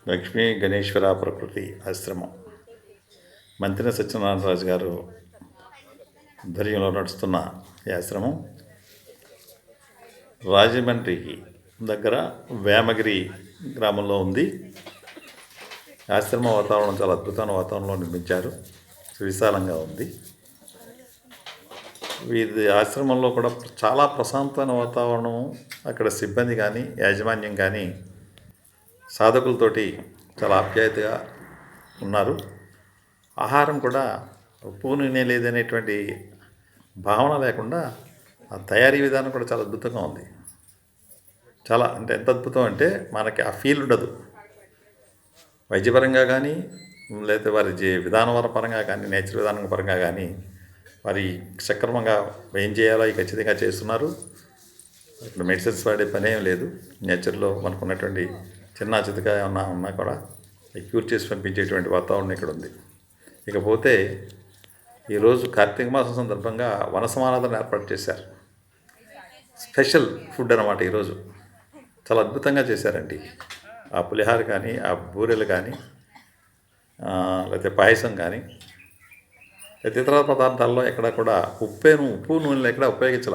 లక్ష్మీ గణేశ్వర ప్రకృతి ఆశ్రమం మంత్రి సత్యనారాయణరాజు గారు ఆధ్వర్యంలో నడుస్తున్న ఈ ఆశ్రమం రాజమండ్రికి దగ్గర వేమగిరి గ్రామంలో ఉంది. ఆశ్రమ వాతావరణం చాలా అద్భుతమైన వాతావరణంలో నిర్మించారు. విశాలంగా ఉంది. వీరి ఆశ్రమంలో కూడా చాలా ప్రశాంతమైన వాతావరణం. అక్కడ సిబ్బంది కానీ యాజమాన్యం కానీ సాధకులతోటి చాలా ఆప్యాయతగా ఉన్నారు. ఆహారం కూడా ఉప్పు నూనె లేదనేటువంటి భావన లేకుండా ఆ తయారీ విధానం కూడా చాలా అద్భుతంగా ఉంది. చాలా అంటే ఎంత అద్భుతం అంటే మనకి ఆ ఫీల్ ఉండదు. వైద్యపరంగా కానీ లేకపోతే వారి విధానం పరంగా కానీ నేచర్ విధానం పరంగా కానీ వారి సక్రమంగా ఏం చేయాలో అవి ఖచ్చితంగా చేస్తున్నారు. ఇక్కడ మెడిసిన్స్ వాడే పని ఏం లేదు. నేచర్లో మనకు ఉన్నటువంటి చిన్న చితక ఏమన్నా ఉన్నా కూడా క్యూర్ చేసి పంపించేటువంటి వాతావరణం ఇక్కడ ఉంది. ఇకపోతే ఈరోజు కార్తీక మాసం సందర్భంగా వన సమారాధన ఏర్పాటు చేశారు. స్పెషల్ ఫుడ్ అన్నమాట. ఈరోజు చాలా అద్భుతంగా చేశారండి. ఆ పులిహార కానీ ఆ బూరెలు కానీ లేకపోతే పాయసం కానీ లేకపోతే ఇతర పదార్థాల్లో ఎక్కడ కూడా ఉప్పు నూనెలు ఎక్కడ ఉపయోగించాల.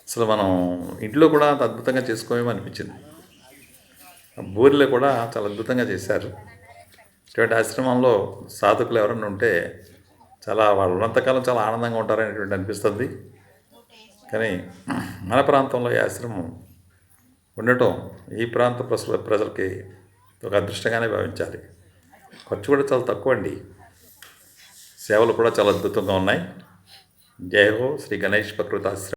అసలు మనం ఇంట్లో కూడా అంత అద్భుతంగా చేసుకోమేమో అనిపించింది. బూరెలు కూడా చాలా అద్భుతంగా చేశారు. ఇటువంటి ఆశ్రమంలో సాధకులు ఎవరైనా ఉంటే చాలా వాళ్ళు ఉన్నంతకాలం చాలా ఆనందంగా ఉంటారనేటువంటి అనిపిస్తుంది. కానీ మన ప్రాంతంలో ఈ ఆశ్రమం ఉండటం ఈ ప్రాంత ప్రజలకి ఒక అదృష్టంగానే భావించాలి. ఖర్చు కూడా చాలా తక్కువ అండి. సేవలు కూడా చాలా అద్భుతంగా ఉన్నాయి. జై హో శ్రీ గణేష్ ప్రకృతి ఆశ్రమం.